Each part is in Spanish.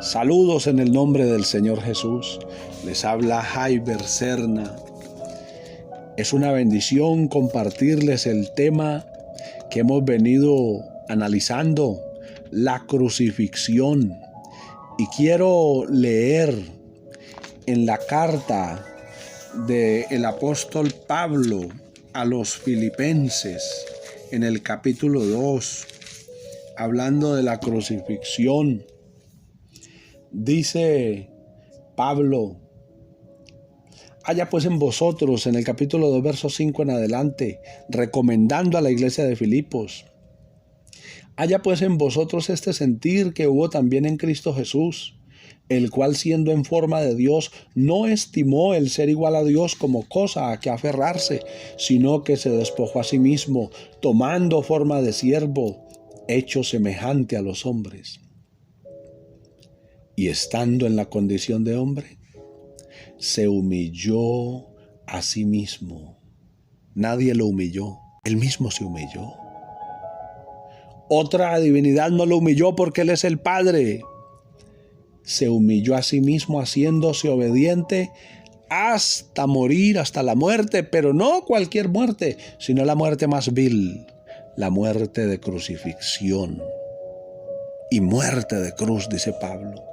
Saludos en el nombre del Señor Jesús. Les habla Jaiber Serna. Es una bendición compartirles el tema que hemos venido analizando, la crucifixión. Y quiero leer en la carta del apóstol Pablo a los Filipenses, en el capítulo 2, hablando de la crucifixión. Dice Pablo: haya pues en vosotros, en el capítulo 2, verso 5 en adelante, recomendando a la iglesia de Filipos: haya pues en vosotros este sentir que hubo también en Cristo Jesús, el cual, siendo en forma de Dios, no estimó el ser igual a Dios como cosa a que aferrarse, sino que se despojó a sí mismo, tomando forma de siervo, hecho semejante a los hombres. Y estando en la condición de hombre, se humilló a sí mismo. Nadie lo humilló, él mismo se humilló. Otra divinidad no lo humilló porque él es el Padre. Se humilló a sí mismo haciéndose obediente hasta morir, hasta la muerte, pero no cualquier muerte, sino la muerte más vil, la muerte de crucifixión. Y muerte de cruz, dice Pablo.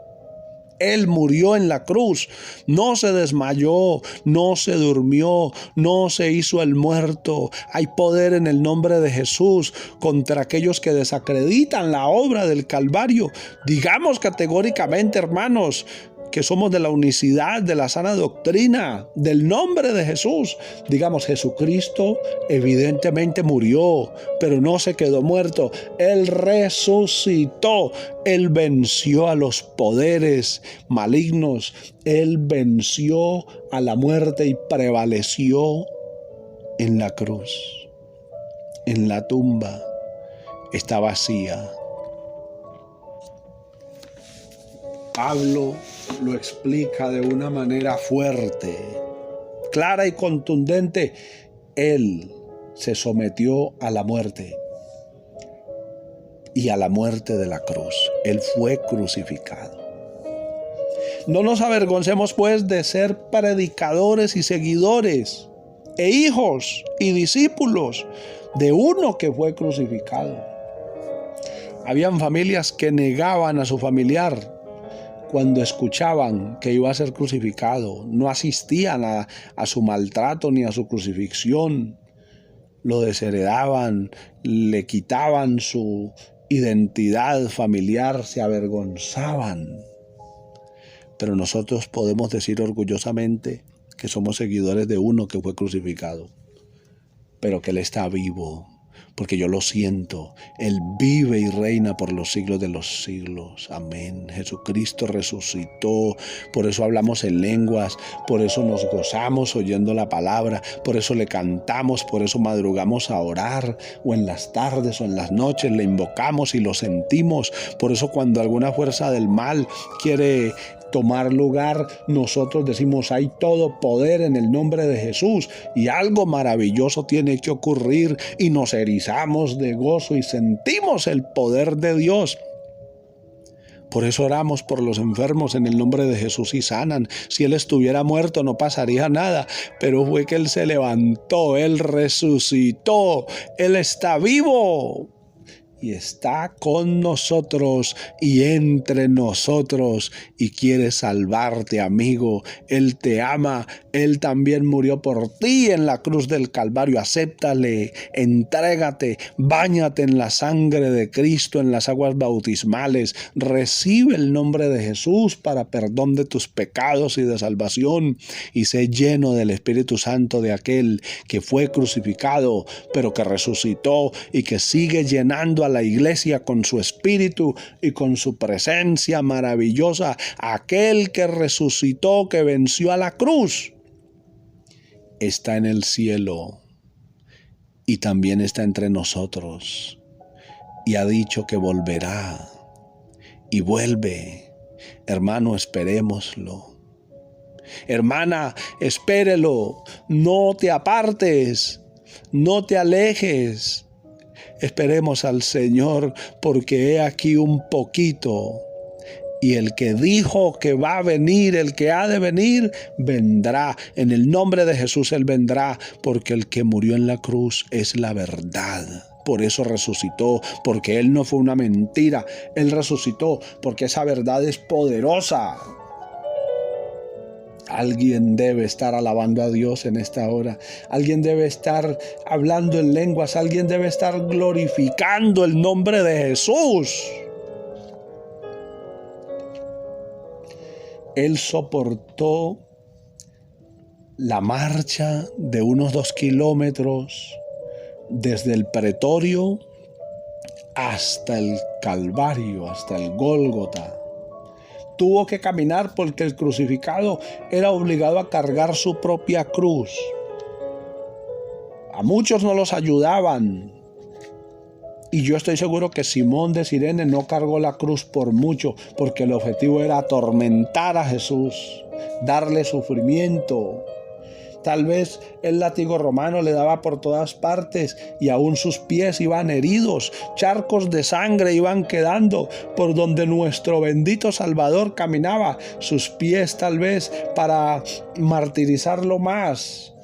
Él murió en la cruz, no se desmayó, no se durmió, no se hizo el muerto. Hay poder en el nombre de Jesús contra aquellos que desacreditan la obra del Calvario. Digamos categóricamente, hermanos, que somos de la unicidad, de la sana doctrina, del nombre de Jesús. Digamos, Jesucristo evidentemente murió, pero no se quedó muerto. Él resucitó. Él venció a los poderes malignos. Él venció a la muerte y prevaleció en la cruz. En la tumba está vacía. Pablo lo explica de una manera fuerte, clara y contundente. Él se sometió a la muerte y a la muerte de la cruz. Él fue crucificado. No nos avergoncemos pues de ser predicadores y seguidores e hijos y discípulos de uno que fue crucificado. Habían familias que negaban a su familiar cuando escuchaban que iba a ser crucificado. No asistían a su maltrato ni a su crucifixión. Lo desheredaban, le quitaban su identidad familiar, se avergonzaban. Pero nosotros podemos decir orgullosamente que somos seguidores de uno que fue crucificado, pero que Él está vivo. Porque yo lo siento, Él vive y reina por los siglos de los siglos. Amén. Jesucristo resucitó, por eso hablamos en lenguas, por eso nos gozamos oyendo la palabra, por eso le cantamos, por eso madrugamos a orar, o en las tardes o en las noches le invocamos y lo sentimos. Por eso cuando alguna fuerza del mal quiere tomar lugar, nosotros decimos: hay todo poder en el nombre de Jesús, y algo maravilloso tiene que ocurrir, y nos erizamos de gozo y sentimos el poder de Dios. Por eso oramos por los enfermos en el nombre de Jesús y sanan. Si Él estuviera muerto no pasaría nada, pero fue que Él se levantó, Él resucitó, Él está vivo. Y está con nosotros y entre nosotros y quiere salvarte, amigo. Él te ama, Él también murió por ti en la cruz del Calvario. Acéptale, entrégate, báñate en la sangre de Cristo, en las aguas bautismales. Recibe el nombre de Jesús para perdón de tus pecados y de salvación, y sé lleno del Espíritu Santo de aquel que fue crucificado, pero que resucitó y que sigue llenando a la iglesia con su espíritu y con su presencia maravillosa. Aquel que resucitó, que venció a la cruz, está en el cielo y también está entre nosotros, y ha dicho que volverá y vuelve. Hermano, esperémoslo. Hermana, espérelo. No te apartes, no te alejes. Esperemos al Señor, porque he aquí un poquito Y el que dijo que va a venir, el que ha de venir, vendrá. En el nombre de Jesús Él vendrá, porque el que murió en la cruz es la verdad. Por eso resucitó, porque Él no fue una mentira. Él resucitó, porque esa verdad es poderosa. Alguien debe estar alabando a Dios en esta hora. Alguien debe estar hablando en lenguas. Alguien debe estar glorificando el nombre de Jesús. Él soportó la marcha de unos 2 kilómetros desde el Pretorio hasta el Calvario, hasta el Gólgota. Tuvo que caminar porque el crucificado era obligado a cargar su propia cruz. A muchos no los ayudaban. Y yo estoy seguro que Simón de Cirene no cargó la cruz por mucho, porque el objetivo era atormentar a Jesús, darle sufrimiento. Tal vez el látigo romano le daba por todas partes y aún sus pies iban heridos, charcos de sangre iban quedando por donde nuestro bendito Salvador caminaba. Sus pies tal vez para martirizarlo más.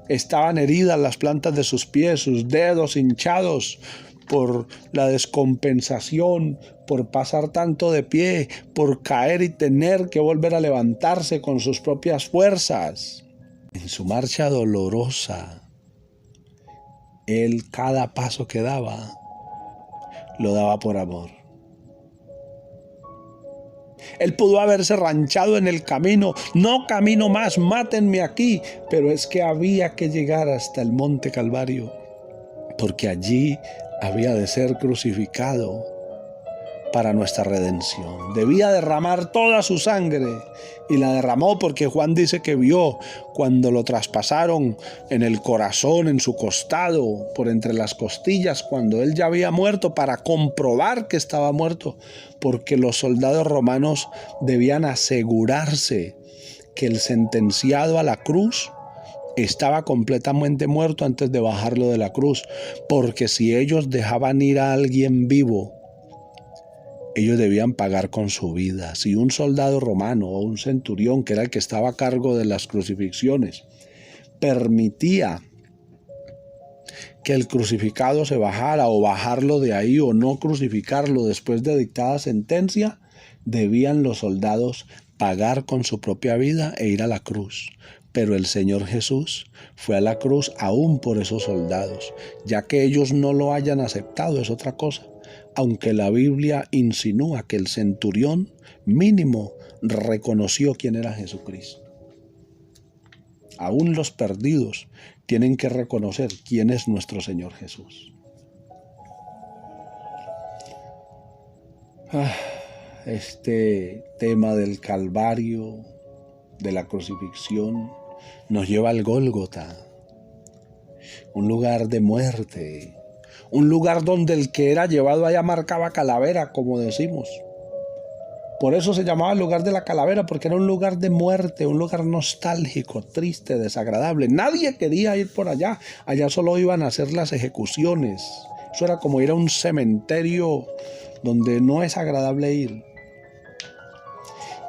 Estaban heridas las plantas de sus pies, sus dedos hinchados por la descompensación, por pasar tanto de pie, por caer y tener que volver a levantarse con sus propias fuerzas. En su marcha dolorosa, Él cada paso que daba, lo daba por amor. Él pudo haberse ranchado en el camino, no camino más, mátenme aquí, pero es que había que llegar hasta el monte Calvario, porque allí había de ser crucificado para nuestra redención. Debía derramar toda su sangre y la derramó porque Juan dice que vio cuando lo traspasaron en el corazón, en su costado, por entre las costillas, cuando él ya había muerto, para comprobar que estaba muerto, porque los soldados romanos debían asegurarse que el sentenciado a la cruz estaba completamente muerto antes de bajarlo de la cruz, porque si ellos dejaban ir a alguien vivo, ellos debían pagar con su vida. Si un soldado romano o un centurión, que era el que estaba a cargo de las crucifixiones, permitía que el crucificado se bajara o bajarlo de ahí o no crucificarlo después de dictada sentencia, debían los soldados pagar con su propia vida e ir a la cruz. Pero el Señor Jesús fue a la cruz aún por esos soldados. Ya que ellos no lo hayan aceptado es otra cosa. Aunque la Biblia insinúa que el centurión mínimo reconoció quién era Jesucristo. Aún los perdidos tienen que reconocer quién es nuestro Señor Jesús. Este tema del Calvario, de la crucifixión, nos lleva al Gólgota, un lugar de muerte, un lugar donde el que era llevado allá marcaba calavera, como decimos. Por eso se llamaba el lugar de la calavera, porque era un lugar de muerte, un lugar nostálgico, triste, desagradable. Nadie quería ir por allá. Allá solo iban a hacer las ejecuciones. Eso era como ir a un cementerio donde no es agradable ir.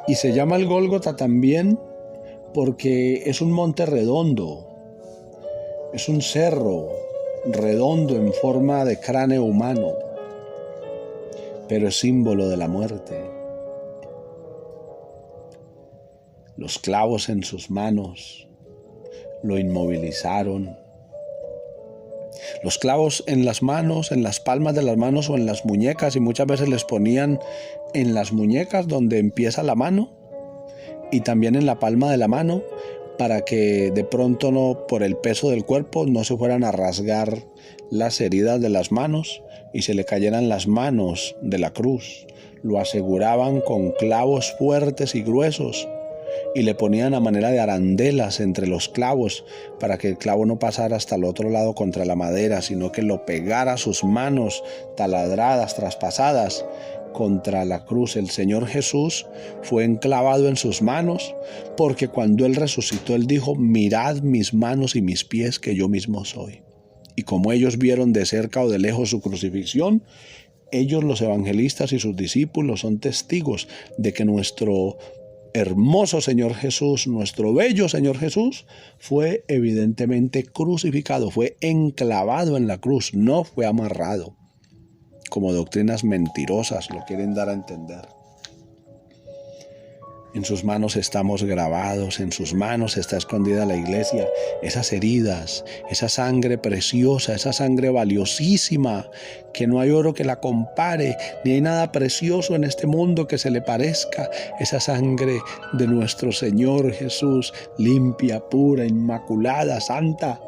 Y se llama el Gólgota también porque es un monte redondo. Es un cerro redondo en forma de cráneo humano, pero es símbolo de la muerte. Los clavos en sus manos lo inmovilizaron. Los clavos en las manos, en las palmas de las manos o en las muñecas, y muchas veces les ponían en las muñecas donde empieza la mano y también en la palma de la mano, para que de pronto no, por el peso del cuerpo, no se fueran a rasgar las heridas de las manos y se le cayeran las manos de la cruz. Lo aseguraban con clavos fuertes y gruesos y le ponían a manera de arandelas entre los clavos para que el clavo no pasara hasta el otro lado contra la madera, sino que lo pegara a sus manos taladradas, traspasadas contra la cruz. El Señor Jesús fue enclavado en sus manos, porque cuando Él resucitó, Él dijo: mirad mis manos y mis pies, que yo mismo soy. Y como ellos vieron de cerca o de lejos su crucifixión, Ellos, los evangelistas y sus discípulos, son testigos de que nuestro hermoso Señor Jesús, nuestro bello Señor Jesús, fue evidentemente crucificado, fue enclavado en la cruz, no fue amarrado, como doctrinas mentirosas lo quieren dar a entender. En sus manos estamos grabados, en sus manos está escondida la iglesia, esas heridas, esa sangre preciosa, esa sangre valiosísima, que no hay oro que la compare, ni hay nada precioso en este mundo que se le parezca. Esa sangre de nuestro Señor Jesús, limpia, pura, inmaculada, santa.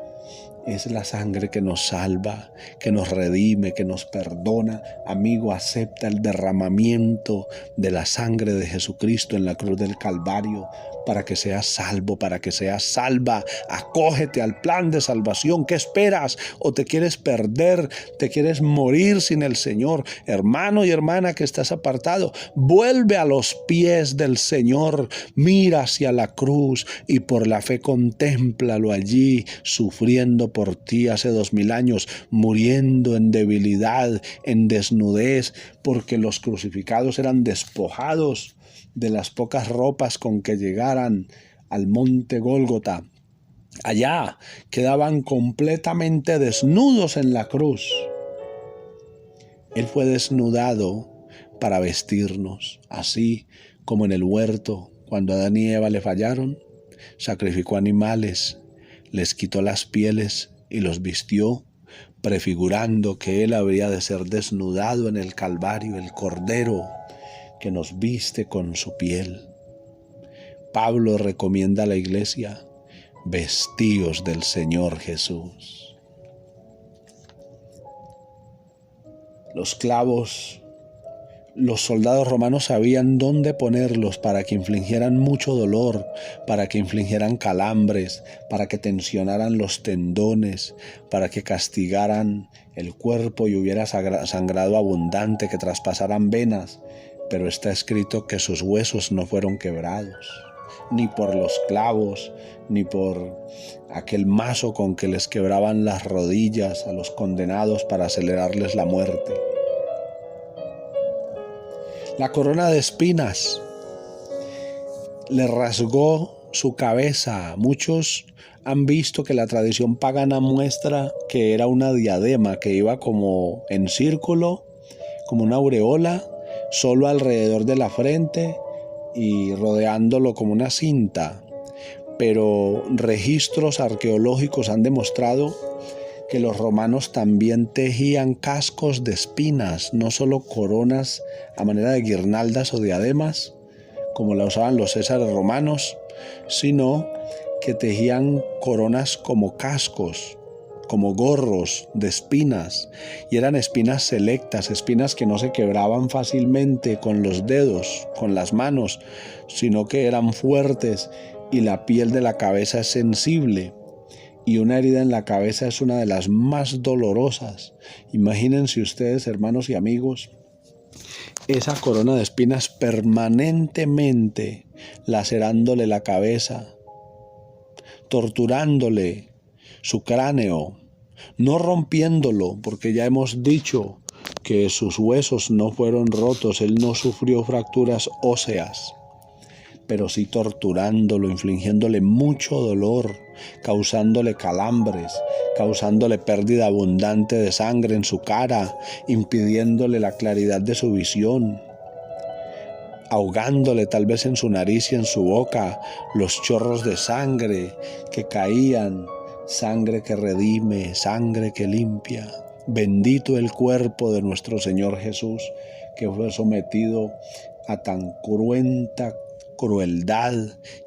Es la sangre que nos salva, que nos redime, que nos perdona. Amigo, acepta el derramamiento de la sangre de Jesucristo en la cruz del Calvario para que seas salvo, para que seas salva. Acógete al plan de salvación. ¿Qué esperas? ¿O te quieres perder? ¿Te quieres morir sin el Señor? Hermano y hermana que estás apartado, vuelve a los pies del Señor. Mira hacia la cruz y por la fe contémplalo allí, sufriendo por ti hace 2000 años, muriendo en debilidad, en desnudez, porque los crucificados eran despojados de las pocas ropas con que llegaran al monte Gólgota. Allá quedaban completamente desnudos en la cruz. Él fue desnudado para vestirnos, así como en el huerto, cuando Adán y Eva le fallaron, sacrificó animales, les quitó las pieles y los vistió, prefigurando que él habría de ser desnudado en el Calvario, el Cordero que nos viste con su piel. Pablo recomienda a la iglesia: vestíos del Señor Jesús. Los clavos, los soldados romanos sabían dónde ponerlos para que infligieran mucho dolor, para que infligieran calambres, para que tensionaran los tendones, para que castigaran el cuerpo y hubiera sangrado abundante, que traspasaran venas. Pero está escrito que sus huesos no fueron quebrados, ni por los clavos, ni por aquel mazo con que les quebraban las rodillas a los condenados para acelerarles la muerte. La corona de espinas le rasgó su cabeza. Muchos han visto que la tradición pagana muestra que era una diadema que iba como en círculo, como una aureola, solo alrededor de la frente y rodeándolo como una cinta. Pero registros arqueológicos han demostrado que los romanos también tejían cascos de espinas, no solo coronas a manera de guirnaldas o diademas, como la usaban los césares romanos, sino que tejían coronas como cascos, como gorros de espinas, y eran espinas selectas, espinas que no se quebraban fácilmente con los dedos, con las manos, sino que eran fuertes, y la piel de la cabeza es sensible, y una herida en la cabeza es una de las más dolorosas. Imagínense ustedes, hermanos y amigos, esa corona de espinas permanentemente lacerándole la cabeza, torturándole su cráneo, no rompiéndolo, porque ya hemos dicho que sus huesos no fueron rotos, él no sufrió fracturas óseas, pero sí torturándolo, infligiéndole mucho dolor, causándole calambres, causándole pérdida abundante de sangre en su cara, impidiéndole la claridad de su visión, ahogándole tal vez en su nariz y en su boca los chorros de sangre que caían, sangre que redime, sangre que limpia. Bendito el cuerpo de nuestro Señor Jesús, que fue sometido a tan cruenta crueldad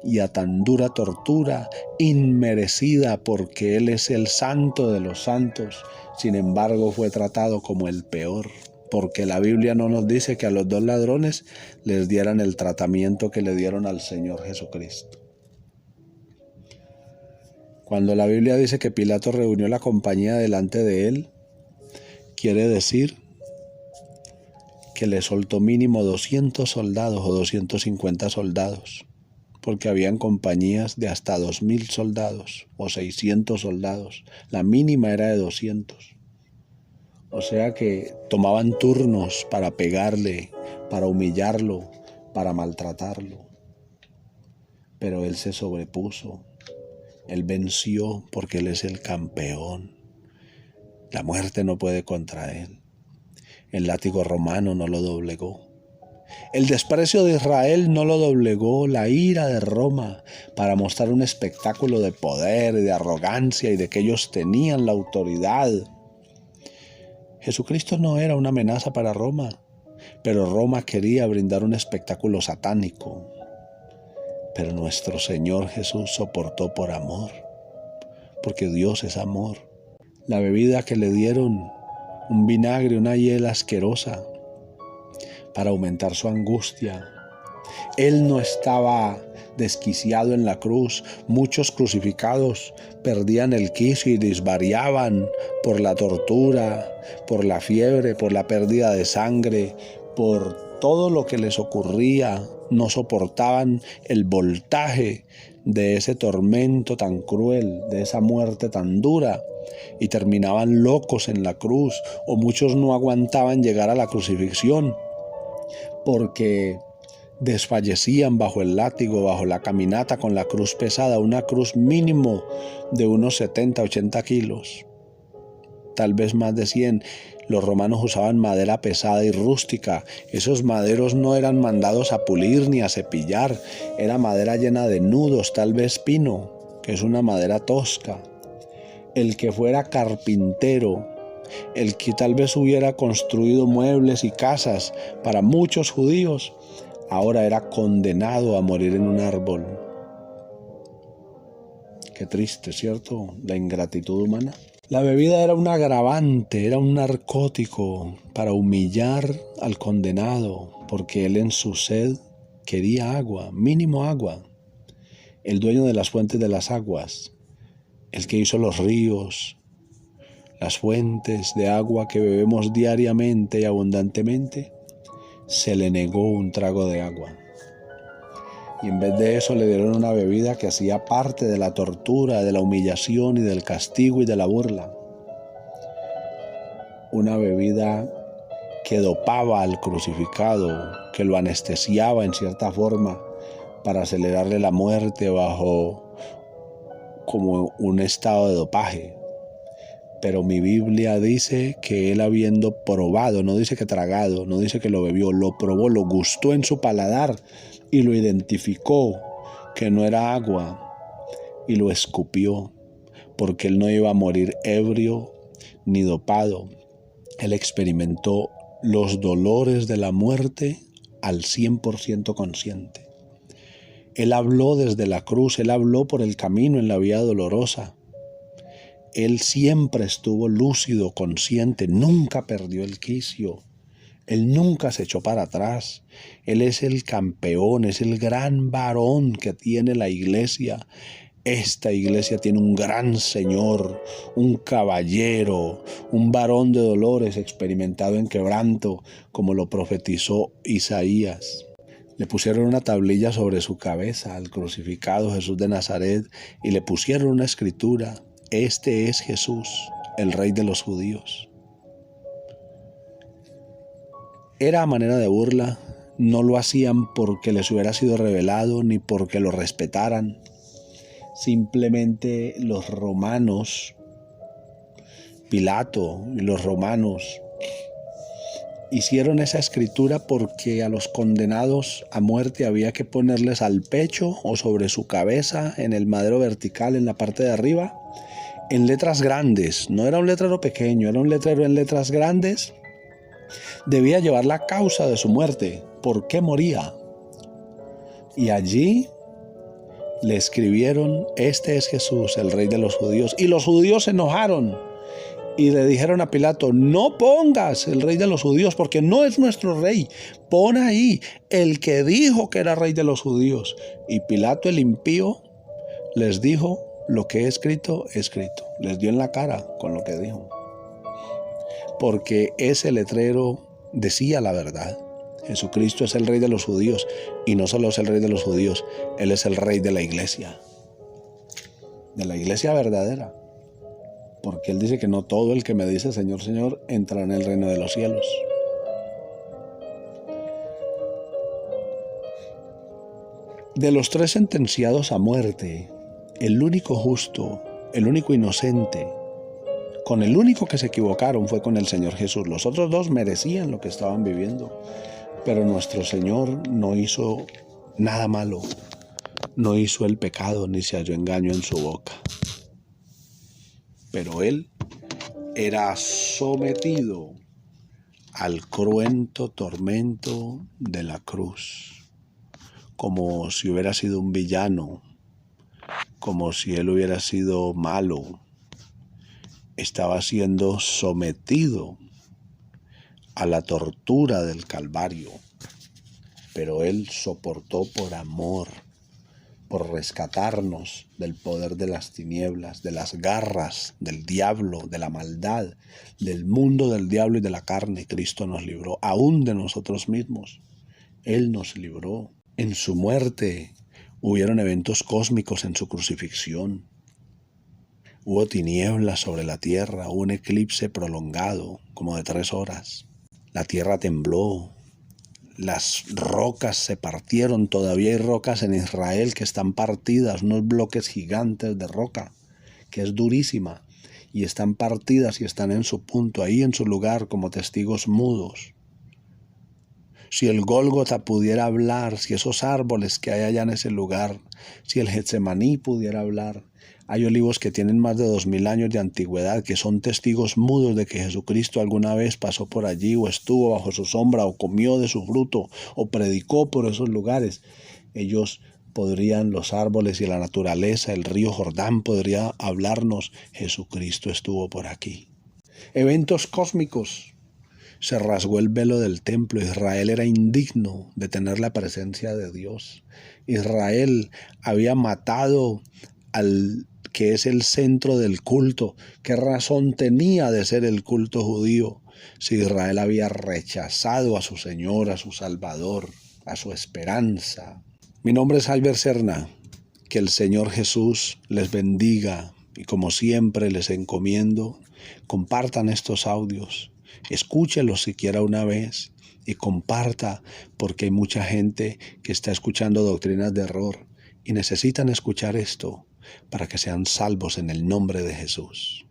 y a tan dura tortura, inmerecida, porque Él es el santo de los santos. Sin embargo, fue tratado como el peor, porque la Biblia no nos dice que a los 2 ladrones les dieran el tratamiento que le dieron al Señor Jesucristo. Cuando la Biblia dice que Pilato reunió la compañía delante de él, quiere decir que le soltó mínimo 200 soldados o 250 soldados, porque habían compañías de hasta 2000 soldados o 600 soldados. La mínima era de 200. O sea que tomaban turnos para pegarle, para humillarlo, para maltratarlo. Pero Él se sobrepuso. Él venció porque Él es el campeón. La muerte no puede contra Él. El látigo romano no lo doblegó. El desprecio de Israel no lo doblegó. La ira de Roma para mostrar un espectáculo de poder y de arrogancia y de que ellos tenían la autoridad. Jesucristo no era una amenaza para Roma, pero Roma quería brindar un espectáculo satánico. Pero nuestro Señor Jesús soportó por amor, porque Dios es amor. La bebida que le dieron, un vinagre, una hiel asquerosa, para aumentar su angustia. Él no estaba desquiciado en la cruz. Muchos crucificados perdían el quicio y desvariaban por la tortura, por la fiebre, por la pérdida de sangre, por todo lo que les ocurría. No soportaban el voltaje de ese tormento tan cruel, de esa muerte tan dura, y terminaban locos en la cruz, o muchos no aguantaban llegar a la crucifixión porque desfallecían bajo el látigo, bajo la caminata con la cruz pesada, una cruz mínimo de unos 70, 80 kilos, tal vez más de 100. Los romanos usaban madera pesada y rústica. Esos maderos no eran mandados a pulir ni a cepillar. Era madera llena de nudos, tal vez pino, que es una madera tosca. El que fuera carpintero, el que tal vez hubiera construido muebles y casas para muchos judíos, ahora era condenado a morir en un árbol. Qué triste, ¿cierto? La ingratitud humana. La bebida era un agravante, era un narcótico para humillar al condenado, porque él en su sed quería agua, mínimo agua. El dueño de las fuentes de las aguas, el que hizo los ríos, las fuentes de agua que bebemos diariamente y abundantemente, se le negó un trago de agua. Y en vez de eso le dieron una bebida que hacía parte de la tortura, de la humillación y del castigo y de la burla. Una bebida que dopaba al crucificado, que lo anestesiaba en cierta forma para acelerarle la muerte bajo como un estado de dopaje. Pero mi Biblia dice que él, habiendo probado, no dice que tragado, no dice que lo bebió, lo probó, lo gustó en su paladar y lo identificó que no era agua y lo escupió, porque él no iba a morir ebrio ni dopado. Él experimentó los dolores de la muerte al 100% consciente. Él habló desde la cruz, él habló por el camino en la vía dolorosa. Él siempre estuvo lúcido, consciente, nunca perdió el quicio. Él nunca se echó para atrás. Él es el campeón, es el gran varón que tiene la iglesia. Esta iglesia tiene un gran Señor, un caballero, un varón de dolores experimentado en quebranto, como lo profetizó Isaías. Le pusieron una tablilla sobre su cabeza al crucificado Jesús de Nazaret y le pusieron una escritura: este es Jesús, el Rey de los judíos. Era a manera de burla, no lo hacían porque les hubiera sido revelado ni porque lo respetaran. Simplemente los romanos, Pilato y los romanos, hicieron esa escritura porque a los condenados a muerte había que ponerles al pecho o sobre su cabeza, en el madero vertical, en la parte de arriba, en letras grandes. No era un letrero pequeño, era un letrero en letras grandes. Debía llevar la causa de su muerte, por qué moría. Y allí le escribieron: este es Jesús, el Rey de los judíos. Y los judíos se enojaron y le dijeron a Pilato: no pongas el Rey de los judíos, porque no es nuestro rey. Pon ahí el que dijo que era Rey de los judíos. Y Pilato, el impío, les dijo: lo que he escrito, he escrito. Les dio en la cara con lo que dijo. Porque ese letrero decía la verdad. Jesucristo es el Rey de los judíos, y no solo es el Rey de los judíos, Él es el Rey de la iglesia verdadera. porque Él dice que no todo el que me dice Señor, Señor, entra en el reino de los cielos. De los 3 sentenciados a muerte, el único justo, el único inocente, con el único que se equivocaron fue con el Señor Jesús. Los otros 2 merecían lo que estaban viviendo, pero nuestro Señor no hizo nada malo, no hizo el pecado ni se halló engaño en su boca. Pero Él era sometido al cruento tormento de la cruz, como si hubiera sido un villano, como si Él hubiera sido malo. Estaba siendo sometido a la tortura del Calvario, pero Él soportó por amor, por rescatarnos del poder de las tinieblas, de las garras del diablo, de la maldad, del mundo del diablo y de la carne. Cristo nos libró, aún de nosotros mismos. Él nos libró. En su muerte hubieron eventos cósmicos en su crucifixión. Hubo tinieblas sobre la tierra, hubo un eclipse prolongado, como de 3 horas. La tierra tembló, las rocas se partieron, todavía hay rocas en Israel que están partidas, unos bloques gigantes de roca, que es durísima, y están partidas y están en su punto, ahí en su lugar como testigos mudos. Si el Gólgota pudiera hablar, si esos árboles que hay allá en ese lugar, si el Getsemaní pudiera hablar, hay olivos que tienen más de 2000 años de antigüedad, que son testigos mudos de que Jesucristo alguna vez pasó por allí, o estuvo bajo su sombra, o comió de su fruto, o predicó por esos lugares. Ellos podrían, los árboles y la naturaleza, el río Jordán podría hablarnos, Jesucristo estuvo por aquí. Eventos cósmicos. Se rasgó el velo del templo. Israel era indigno de tener la presencia de Dios. Israel había matado al que es el centro del culto. ¿Qué razón tenía de ser el culto judío si Israel había rechazado a su Señor, a su Salvador, a su esperanza? Mi nombre es Albert Serna. Que el Señor Jesús les bendiga y como siempre les encomiendo, compartan estos audios. Escúchelos siquiera una vez y comparta, porque hay mucha gente que está escuchando doctrinas de error y necesitan escuchar esto para que sean salvos en el nombre de Jesús.